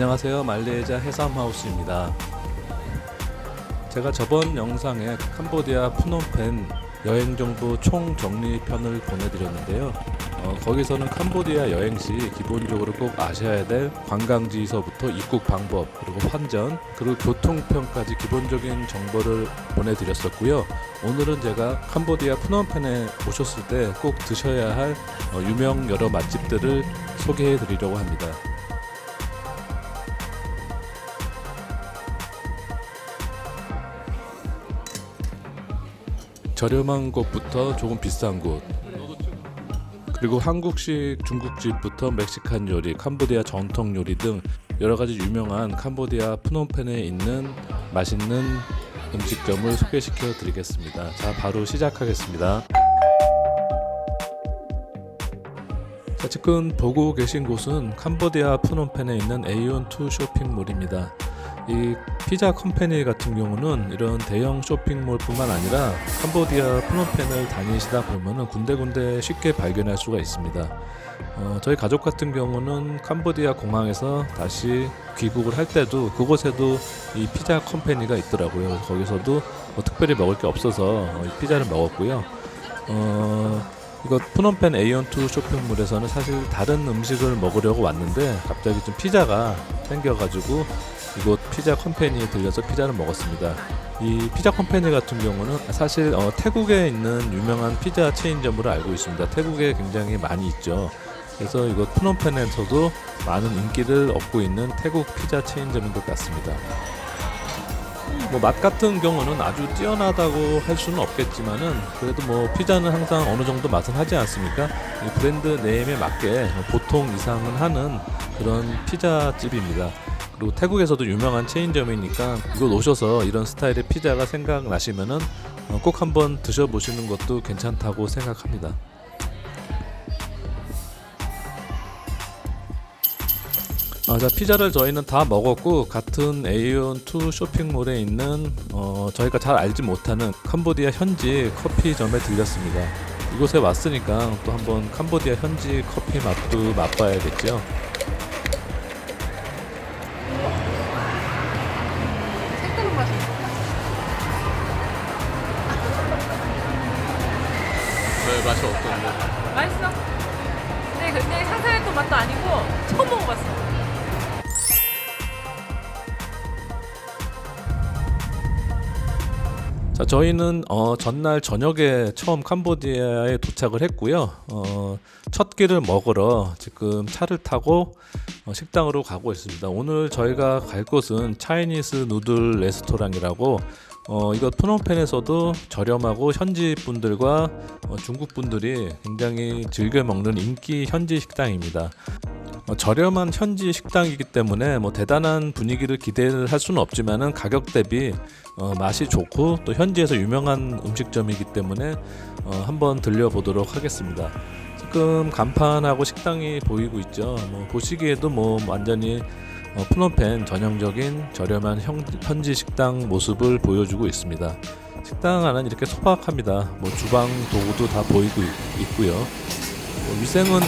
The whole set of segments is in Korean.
안녕하세요, 말레이자 해삼하우스입니다. 제가 저번 영상에 캄보디아 프놈펜 여행정보 총정리편을 보내드렸는데요. 거기서는 캄보디아 여행 시 기본적으로 꼭 아셔야 될 관광지에서부터 입국 방법, 그리고 환전, 그리고 교통편까지 기본적인 정보를 보내드렸었고요. 오늘은 제가 캄보디아 프놈펜에 오셨을 때 꼭 드셔야 할 유명 여러 맛집들을 소개해 드리려고 합니다. 저렴한 곳부터 조금 비싼 곳, 그리고 한국식 중국집부터 멕시칸 요리, 캄보디아 전통 요리 등 여러가지 유명한 캄보디아 프놈펜에 있는 맛있는 음식점을 소개시켜 드리겠습니다. 자, 바로 시작하겠습니다. 자, 지금 보고 계신 곳은 캄보디아 프놈펜에 있는 에이온2 쇼핑몰입니다. 이 피자 컴퍼니 같은 경우는 이런 대형 쇼핑몰 뿐만 아니라 캄보디아 프놈펜을 다니시다 보면은 군데군데 쉽게 발견할 수가 있습니다. 저희 가족 같은 경우는 캄보디아 공항에서 다시 귀국을 할 때도 그곳에도 이 피자 컴퍼니가 있더라고요. 거기서도 특별히 먹을 게 없어서 피자를 먹었고요. 이것 프놈펜 에이온2 쇼핑몰에서는 사실 다른 음식을 먹으려고 왔는데 갑자기 좀 피자가 땡겨가지고 이곳 피자 컴퍼니에 들려서 피자를 먹었습니다. 이 피자 컴퍼니 같은 경우는 사실 태국에 있는 유명한 피자 체인점으로 알고 있습니다. 태국에 굉장히 많이 있죠. 그래서 이곳 프놈펜에서도 많은 인기를 얻고 있는 태국 피자 체인점인 것 같습니다. 맛 같은 경우는 아주 뛰어나다고 할 수는 없겠지만은 그래도 피자는 항상 어느 정도 맛은 하지 않습니까? 이 브랜드 네임에 맞게 보통 이상은 하는 그런 피자집입니다. 그리고 태국에서도 유명한 체인점이니까 이곳 오셔서 이런 스타일의 피자가 생각나시면은 꼭 한번 드셔보시는 것도 괜찮다고 생각합니다. 자, 피자를 저희는 다 먹었고 같은 에이온2 쇼핑몰에 있는 저희가 잘 알지 못하는 캄보디아 현지 커피점에 들렸습니다. 이곳에 왔으니까 또 한번 캄보디아 현지 커피 맛도 맛봐야겠죠. 색다른 맛이 있어. 왜 맛이 어떤데? 맛있어. 근데 굉장히 상상했던 맛도 아니고 처음 먹어봤어. 자, 저희는 전날 저녁에 처음 캄보디아에 도착을 했고요. 첫 끼를 먹으러 지금 차를 타고 식당으로 가고 있습니다. 오늘 저희가 갈 곳은 차이니스 누들 레스토랑이라고 이것 프놈펜에서도 저렴하고 현지 분들과 중국 분들이 굉장히 즐겨 먹는 인기 현지 식당입니다. 저렴한 현지 식당이기 때문에 대단한 분위기를 기대를 할 수는 없지만은 가격 대비 맛이 좋고 또 현지에서 유명한 음식점이기 때문에 한번 들려보도록 하겠습니다. 지금 간판하고 식당이 보이고 있죠. 보시기에도 완전히 프놈펜 전형적인 저렴한 현지 식당 모습을 보여주고 있습니다. 식당 안은 이렇게 소박합니다. 주방 도구도 다 보이고 있고요. 위생은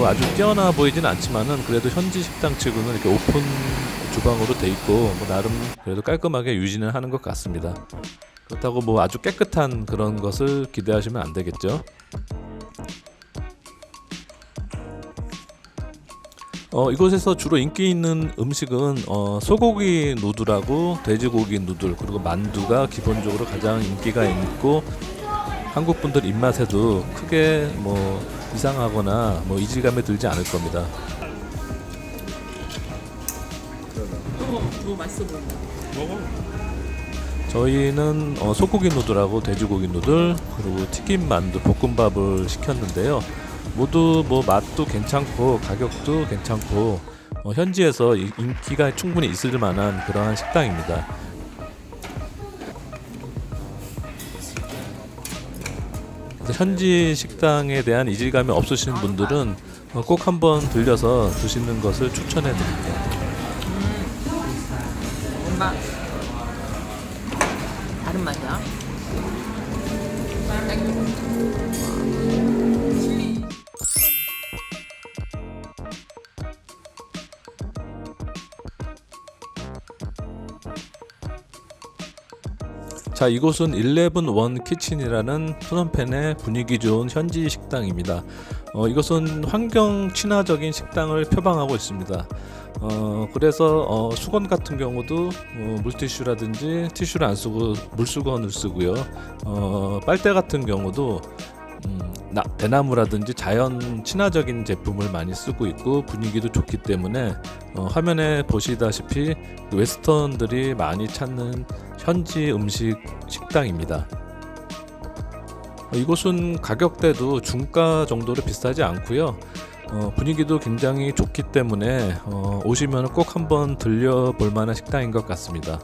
아주 뛰어나 보이진 않지만은 그래도 현지 식당 치고는 이렇게 오픈 주방으로 돼 있고 나름 그래도 깔끔하게 유지는 하는 것 같습니다. 그렇다고 아주 깨끗한 그런 것을 기대하시면 안 되겠죠. 이곳에서 주로 인기 있는 음식은 소고기 누들하고 돼지고기 누들, 그리고 만두가 기본적으로 가장 인기가 있고 한국 분들 입맛에도 크게 이상하거나 이질감에 들지 않을 겁니다. 너무 맛있어 보인다. 먹어. 저희는 소고기 누들하고 돼지고기 누들, 그리고 튀김 만두, 볶음밥을 시켰는데요. 모두 맛도 괜찮고 가격도 괜찮고 현지에서 인기가 충분히 있을 만한 그러한 식당입니다. 현지 식당에 대한 이질감이 없으신 분들은 꼭 한번 들려서 드시는 것을 추천해 드립니다. 뭔가 다른 맛이야. 자, 이곳은 11 키친이라는 프놈펜의 분위기 좋은 현지 식당입니다. 이것은 환경 친화적인 식당을 표방하고 있습니다. 그래서 수건 같은 경우도 물티슈라든지 티슈를 안 쓰고 물수건을 쓰고요. 빨대 같은 경우도 대나무라든지 자연 친화적인 제품을 많이 쓰고 있고 분위기도 좋기 때문에 화면에 보시다시피 웨스턴들이 많이 찾는 현지 음식 식당입니다. 이곳은 가격대도 중가 정도로 비싸지 않고요. 분위기도 굉장히 좋기 때문에 오시면 꼭 한번 들려볼 만한 식당인 것 같습니다.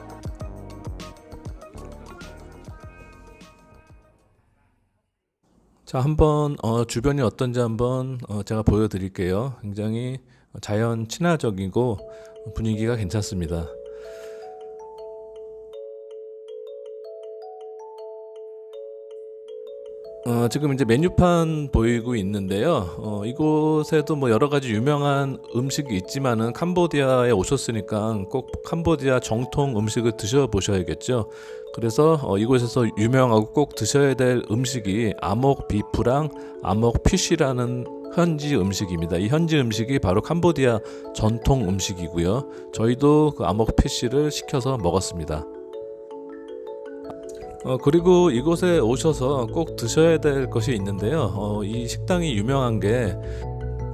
자, 한번 주변이 어떤지 한번 제가 보여드릴게요. 굉장히 자연 친화적이고 분위기가 괜찮습니다. 지금 이제 메뉴판 보이고 있는데요. 이곳에도 뭐 여러 가지 유명한 음식이 있지만은 캄보디아에 오셨으니까 꼭 캄보디아 정통 음식을 드셔보셔야겠죠. 그래서 이곳에서 유명하고 꼭 드셔야 될 음식이 아목 비프랑 아목 피쉬라는 현지 음식입니다. 이 현지 음식이 바로 캄보디아 전통 음식이고요. 저희도 그 아목 피쉬를 시켜서 먹었습니다. 그리고 이곳에 오셔서 꼭 드셔야 될 것이 있는데요. 이 식당이 유명한 게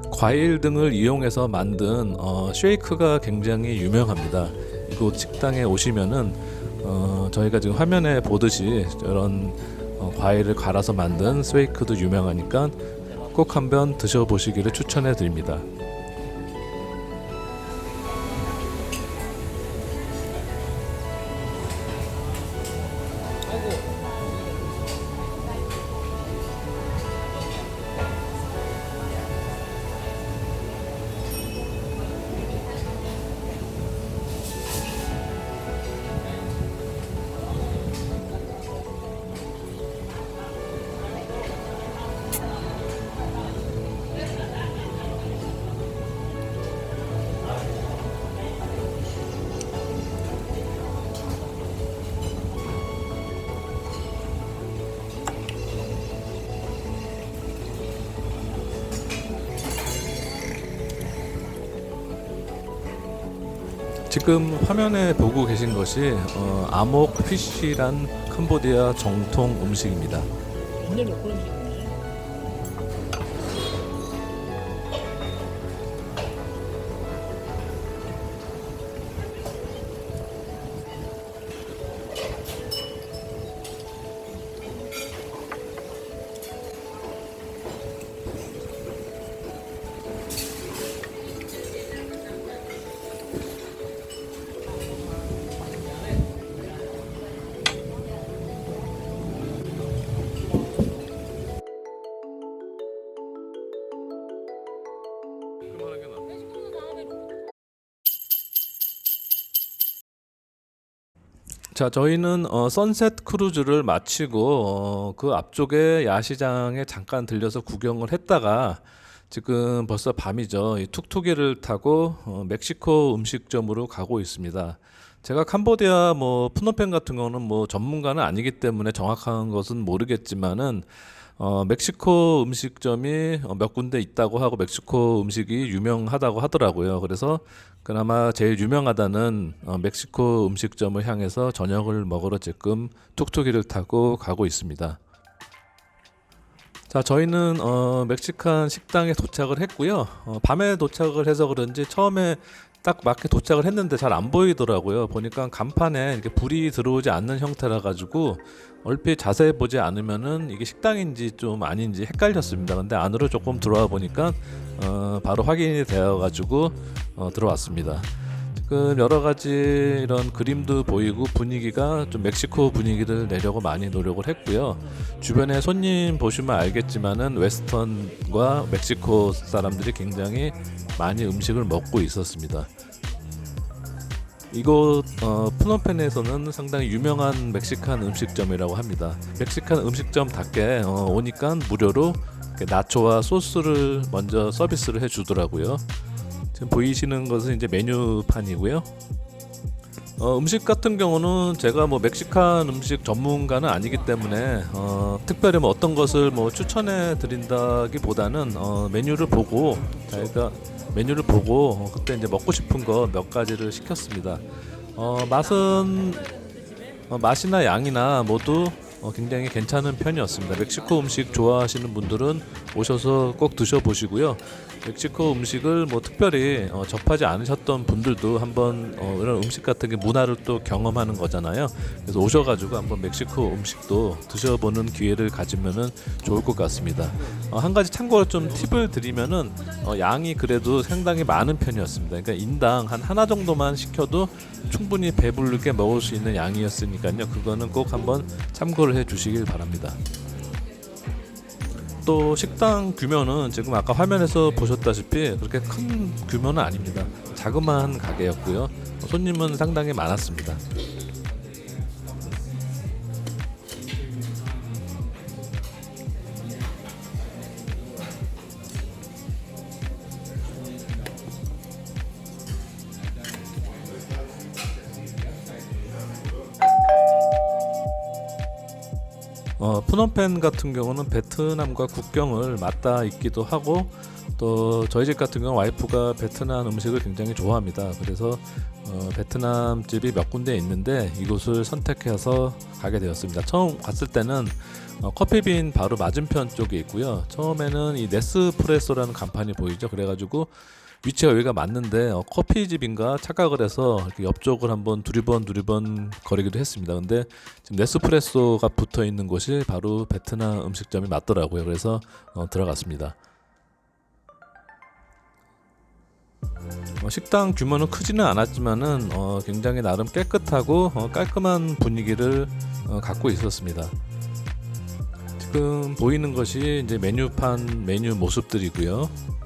과일 등을 이용해서 만든 쉐이크가 굉장히 유명합니다. 이곳 식당에 오시면은 저희가 지금 화면에 보듯이 이런 과일을 갈아서 만든 쉐이크도 유명하니까 꼭 한번 드셔보시기를 추천해 드립니다. 지금 화면에 보고 계신 것이 아목 피쉬란 캄보디아 정통 음식입니다. 오늘 몇 번째? 자, 저희는 선셋 크루즈를 마치고 그 앞쪽에 야시장에 잠깐 들려서 구경을 했다가 지금 벌써 밤이죠. 이 툭툭이를 타고 멕시코 음식점으로 가고 있습니다. 제가 캄보디아 뭐 프놈펜 같은 거는 뭐 전문가는 아니기 때문에 정확한 것은 모르겠지만은 멕시코 음식점이 몇 군데 있다고 하고 멕시코 음식이 유명하다고 하더라고요. 그래서 그나마 제일 유명하다는 멕시코 음식점을 향해서 저녁을 먹으러 지금 툭툭이를 타고 가고 있습니다. 자, 저희는 멕시칸 식당에 도착을 했고요. 밤에 도착을 해서 그런지 처음에 딱 맞게 도착을 했는데 잘 안 보이더라고요. 보니까 간판에 이렇게 불이 들어오지 않는 형태라 가지고 얼핏 자세히 보지 않으면은 이게 식당인지 좀 아닌지 헷갈렸습니다. 근데 안으로 조금 들어와 보니까 바로 확인이 되어 가지고 들어왔습니다. 지금 여러 가지 이런 그림도 보이고 분위기가 좀 멕시코 분위기를 내려고 많이 노력을 했고요. 주변에 손님 보시면 알겠지만은 웨스턴과 멕시코 사람들이 굉장히 많이 음식을 먹고 있었습니다. 이곳 프놈펜에서는 상당히 유명한 멕시칸 음식점이라고 합니다. 멕시칸 음식점답게 오니까 무료로 나초와 소스를 먼저 서비스를 해주더라고요. 지금 보이시는 것은 이제 메뉴판이고요. 음식 같은 경우는 제가 뭐 멕시칸 음식 전문가는 아니기 때문에 특별히 뭐 어떤 것을 뭐 추천해 드린다기보다는 메뉴를 보고 그때 이제 먹고 싶은 거 몇 가지를 시켰습니다. 맛은 맛이나 양이나 모두 굉장히 괜찮은 편이었습니다. 멕시코 음식 좋아하시는 분들은 오셔서 꼭 드셔보시고요. 멕시코 음식을 뭐 특별히 접하지 않으셨던 분들도 한번 이런 음식 같은 게 문화를 또 경험하는 거잖아요. 그래서 오셔가지고 한번 멕시코 음식도 드셔보는 기회를 가지면은 좋을 것 같습니다. 한 가지 참고로 좀 팁을 드리면은 양이 그래도 상당히 많은 편이었습니다. 그러니까 인당 한 하나 정도만 시켜도 충분히 배부르게 먹을 수 있는 양이었으니까요. 그거는 꼭 한번 참고를 해주시길 바랍니다. 또 식당 규모는 지금 아까 화면에서 보셨다시피 그렇게 큰 규모는 아닙니다. 자그마한 가게였고요. 손님은 상당히 많았습니다. 푸놈펜 같은 경우는 베트남과 국경을 맞닿아 있기도 하고 또 저희 집 같은 경우 와이프가 베트남 음식을 굉장히 좋아합니다. 그래서 베트남 집이 몇 군데 있는데 이곳을 선택해서 가게 되었습니다. 처음 갔을 때는 커피빈 바로 맞은편 쪽에 있고요. 처음에는 이 네스프레소라는 간판이 보이죠. 그래가지고 위치가 여기가 맞는데 커피집인가 착각을 해서 이렇게 옆쪽을 한번 두리번 거리기도 했습니다. 근데 지금 네스프레소가 붙어 있는 곳이 바로 베트남 음식점이 맞더라고요. 그래서 들어갔습니다. 식당 규모는 크지는 않았지만은 굉장히 나름 깨끗하고 깔끔한 분위기를 갖고 있었습니다. 지금 보이는 것이 이제 메뉴판 메뉴 모습들이고요.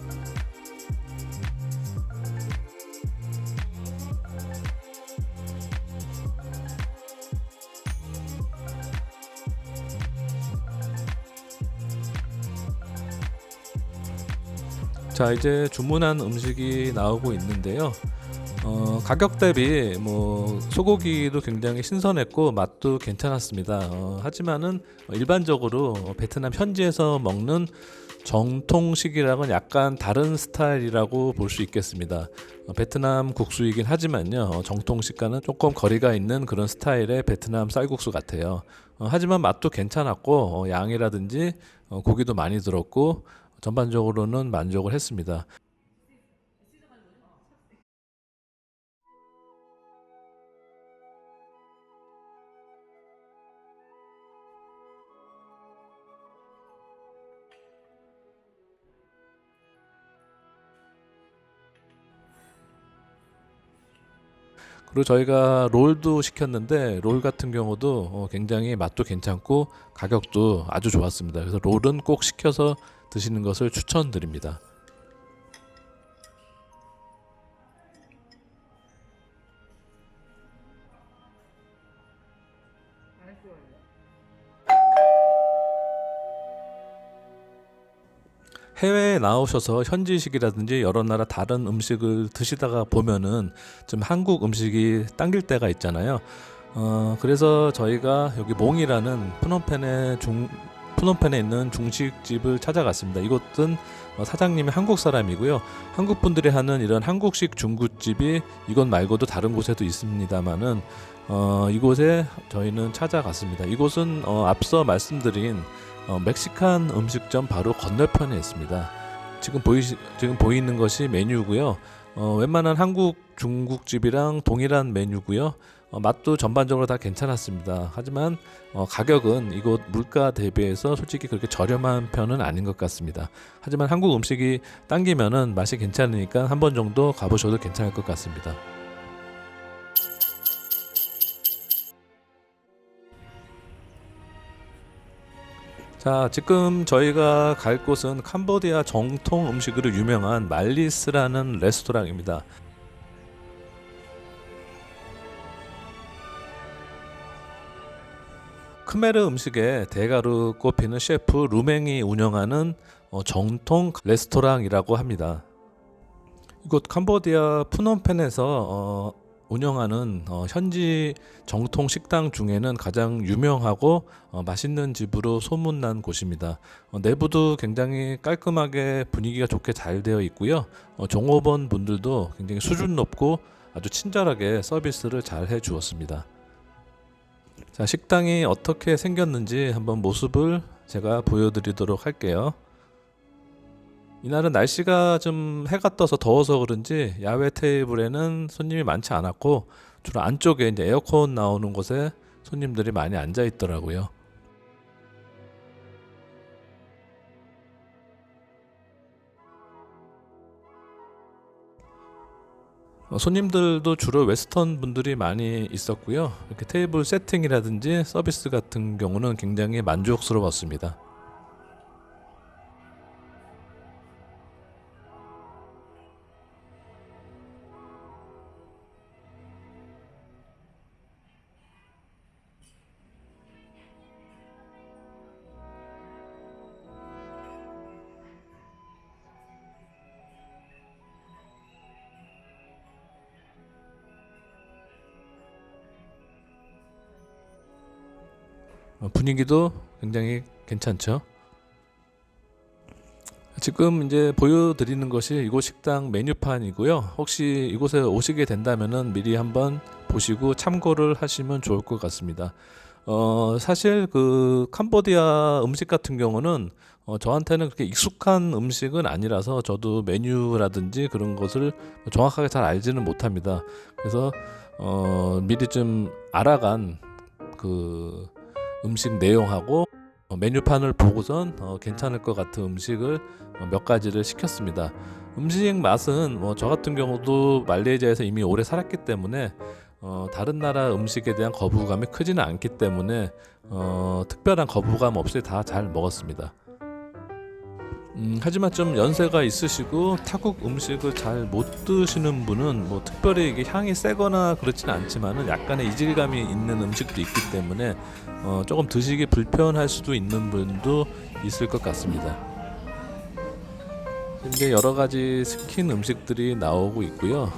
자, 이제 주문한 음식이 나오고 있는데요. 가격 대비 뭐 소고기도 굉장히 신선했고 맛도 괜찮았습니다. 하지만은 일반적으로 베트남 현지에서 먹는 정통식이랑은 약간 다른 스타일이라고 볼 수 있겠습니다. 베트남 국수이긴 하지만요. 정통식과는 조금 거리가 있는 그런 스타일의 베트남 쌀국수 같아요. 하지만 맛도 괜찮았고 양이라든지 고기도 많이 들었고 전반적으로는 만족을 했습니다. 그리고 저희가 롤도 시켰는데 롤 같은 경우도 굉장히 맛도 괜찮고 가격도 아주 좋았습니다. 그래서 롤은 꼭 시켜서 드시는 것을 추천드립니다. 해외에 나오셔서 현지식이라든지 여러 나라 다른 음식을 드시다가 보면은 좀 한국 음식이 당길 때가 있잖아요. 그래서 저희가 여기 몽이라는 푸놈펜에 있는 중식집을 찾아갔습니다. 이곳은 사장님이 한국 사람이고요. 한국 분들이 하는 이런 한국식 중국집이 이곳 말고도 다른 곳에도 있습니다만은 이곳에 저희는 찾아갔습니다. 이곳은 앞서 말씀드린 멕시칸 음식점 바로 건너편에 있습니다. 지금 보이는 것이 메뉴고요. 웬만한 한국 중국집이랑 동일한 메뉴고요. 맛도 전반적으로 다 괜찮았습니다. 하지만 가격은 이곳 물가 대비해서 솔직히 그렇게 저렴한 편은 아닌 것 같습니다. 하지만 한국 음식이 당기면은 맛이 괜찮으니까 한 번 정도 가보셔도 괜찮을 것 같습니다. 자, 지금 저희가 갈 곳은 캄보디아 정통 음식으로 유명한 말리스라는 레스토랑입니다. 크메르 음식의 대가로 꼽히는 셰프 루맹이 운영하는 정통 레스토랑이라고 합니다. 이곳 캄보디아 푸놈펜에서 운영하는 현지 정통 식당 중에는 가장 유명하고 맛있는 집으로 소문난 곳입니다. 내부도 굉장히 깔끔하게 분위기가 좋게 잘 되어 있고요. 종업원 분들도 굉장히 수준 높고 아주 친절하게 서비스를 잘 해주었습니다. 자, 식당이 어떻게 생겼는지 한번 모습을 제가 보여드리도록 할게요. 이날은 날씨가 좀 해가 떠서 더워서 그런지 야외 테이블에는 손님이 많지 않았고 주로 안쪽에 이제 에어컨 나오는 곳에 손님들이 많이 앉아 있더라고요. 손님들도 주로 웨스턴 분들이 많이 있었고요. 이렇게 테이블 세팅이라든지 서비스 같은 경우는 굉장히 만족스러웠습니다. 분위기도 굉장히 괜찮죠. 지금 이제 보여드리는 것이 이곳 식당 메뉴판이고요. 혹시 이곳에 오시게 된다면은 미리 한번 보시고 참고를 하시면 좋을 것 같습니다. 사실 그 캄보디아 음식 같은 경우는 저한테는 그렇게 익숙한 음식은 아니라서 저도 메뉴라든지 그런 것을 정확하게 잘 알지는 못합니다. 그래서 미리 좀 알아간 그 음식 내용하고 메뉴판을 보고선 괜찮을 것 같은 음식을 몇 가지를 시켰습니다. 음식 맛은 저 같은 경우도 말레이시아에서 이미 오래 살았기 때문에 다른 나라 음식에 대한 거부감이 크지는 않기 때문에 특별한 거부감 없이 다 잘 먹었습니다. 하지만 좀 연세가 있으시고 타국 음식을 잘 못 드시는 분은 뭐 특별히 이게 향이 세거나 그렇지는 않지만은 약간의 이질감이 있는 음식도 있기 때문에 조금 드시기 불편할 수도 있는 분도 있을 것 같습니다. 이제 여러 가지 스킨 음식들이 나오고 있고요.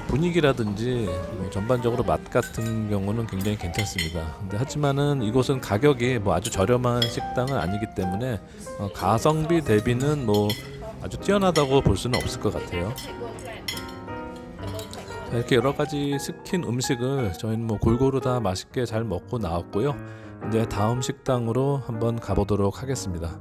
분위기라든지 전반적으로 맛 같은 경우는 굉장히 괜찮습니다. 근데 하지만은 이곳은 가격이 뭐 아주 저렴한 식당은 아니기 때문에 가성비 대비는 뭐 아주 뛰어나다고 볼 수는 없을 것 같아요. 자, 이렇게 여러 가지 스킨 음식을 저희는 뭐 골고루 다 맛있게 잘 먹고 나왔고요. 이제 다음 식당으로 한번 가보도록 하겠습니다.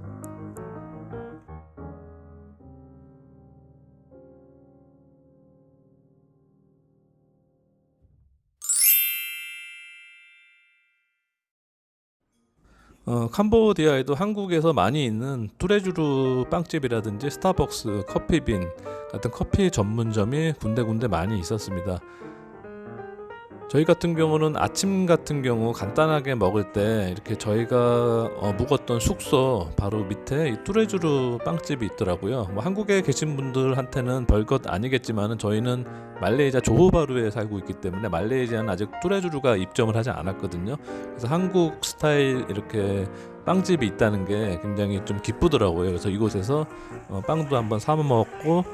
캄보디아에도 한국에서 많이 있는 뚜레쥬르 빵집이라든지 스타벅스, 커피빈 같은 커피 전문점이 군데군데 많이 있었습니다. 저희 같은 경우는 아침 같은 경우 간단하게 먹을 때 이렇게 저희가 묵었던 숙소 바로 밑에 이 뚜레쥬르 빵집이 있더라고요. 뭐 한국에 계신 분들한테는 별것 아니겠지만은 저희는 말레이시아 조호바루에 살고 있기 때문에 말레이시아는 아직 뚜레쥬르가 입점을 하지 않았거든요. 그래서 한국 스타일 이렇게 빵집이 있다는 게 굉장히 좀 기쁘더라고요. 그래서 이곳에서 빵도 한번 사 먹고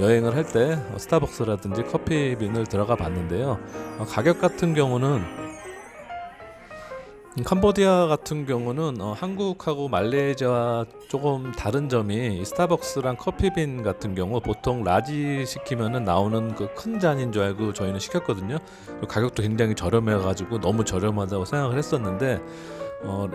여행을 할 때 스타벅스라든지 커피빈을 들어가 봤는데요. 가격 같은 경우는 캄보디아 같은 경우는 한국하고 말레이시아와 조금 다른 점이 스타벅스랑 커피빈 같은 경우 보통 라지 시키면은 나오는 그 큰 잔인 줄 알고 저희는 시켰거든요. 가격도 굉장히 저렴해가지고 너무 저렴하다고 생각을 했었는데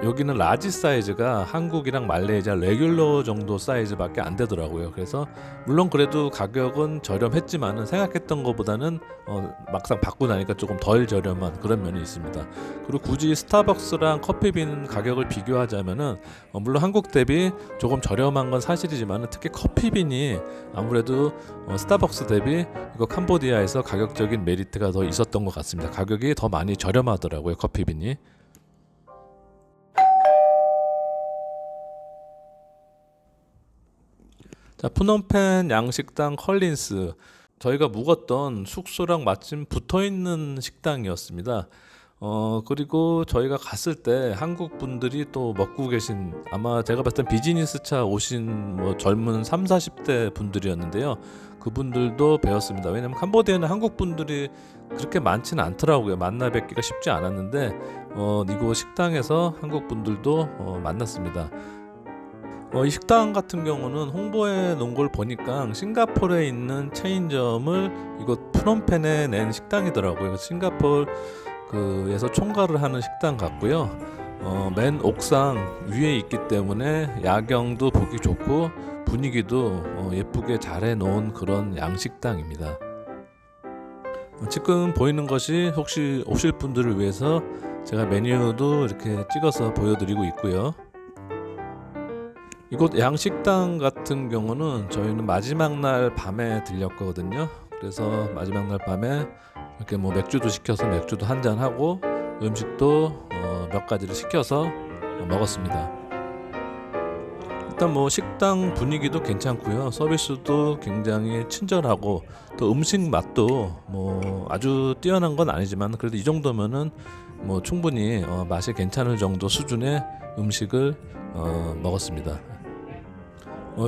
여기는 라지 사이즈가 한국이랑 말레이시아 레귤러 정도 사이즈밖에 안 되더라고요. 그래서 물론 그래도 가격은 저렴했지만은 생각했던 것보다는 막상 받고 나니까 조금 덜 저렴한 그런 면이 있습니다. 그리고 굳이 스타벅스랑 커피빈 가격을 비교하자면은 물론 한국 대비 조금 저렴한 건 사실이지만은 특히 커피빈이 아무래도 스타벅스 대비 이거 캄보디아에서 가격적인 메리트가 더 있었던 것 같습니다. 가격이 더 많이 저렴하더라고요, 커피빈이. 자, 푸놈펜 양식당 컬린스, 저희가 묵었던 숙소랑 마침 붙어있는 식당이었습니다. 그리고 저희가 갔을 때 한국 분들이 또 먹고 계신, 아마 제가 봤을 땐 비즈니스차 오신 뭐 젊은 3, 40대 분들이었는데요. 그분들도 배웠습니다. 왜냐면 캄보디아는 한국 분들이 그렇게 많지는 않더라고요. 만나 뵙기가 쉽지 않았는데 이곳 식당에서 한국 분들도 만났습니다. 이 식당 같은 경우는 홍보해 놓은 걸 보니까 싱가포르에 있는 체인점을 이곳 프놈펜에 낸 식당이더라고요. 싱가포르에서 총괄을 하는 식당 같고요. 맨 옥상 위에 있기 때문에 야경도 보기 좋고 분위기도 예쁘게 잘 해놓은 그런 양식당입니다. 지금 보이는 것이 혹시 오실 분들을 위해서 제가 메뉴도 이렇게 찍어서 보여드리고 있고요. 이곳 양식당 같은 경우는 저희는 마지막 날 밤에 들렸거든요. 그래서 마지막 날 밤에 이렇게 뭐 맥주도 시켜서 맥주도 한잔 하고 음식도 몇 가지를 시켜서 먹었습니다. 일단 뭐 식당 분위기도 괜찮고요. 서비스도 굉장히 친절하고 또 음식 맛도 뭐 아주 뛰어난 건 아니지만 그래도 이 정도면은 뭐 충분히 맛이 괜찮을 정도 수준의 음식을 먹었습니다.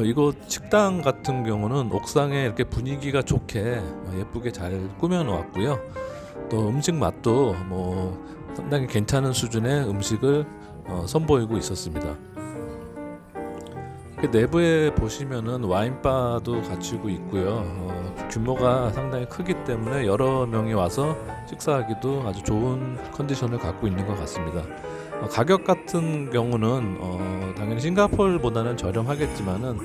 이곳 식당 같은 경우는 옥상에 이렇게 분위기가 좋게 예쁘게 잘 꾸며 놓았고요. 또 음식 맛도 뭐 상당히 괜찮은 수준의 음식을 선보이고 있었습니다. 내부에 보시면은 와인바도 갖추고 있고요. 규모가 상당히 크기 때문에 여러 명이 와서 식사하기도 아주 좋은 컨디션을 갖고 있는 것 같습니다. 가격 같은 경우는 당연히 싱가포르보다는 저렴하겠지만은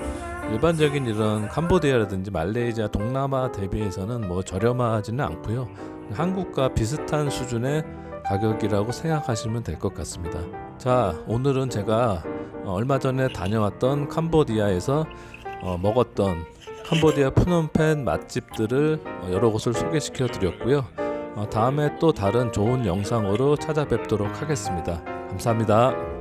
일반적인 이런 캄보디아라든지 말레이시아, 동남아 대비해서는 뭐 저렴하지는 않고요. 한국과 비슷한 수준의 가격이라고 생각하시면 될 것 같습니다. 자, 오늘은 제가 얼마 전에 다녀왔던 캄보디아에서 먹었던 캄보디아 프놈펜 맛집들을 여러 곳을 소개시켜 드렸고요. 다음에 또 다른 좋은 영상으로 찾아뵙도록 하겠습니다. 감사합니다.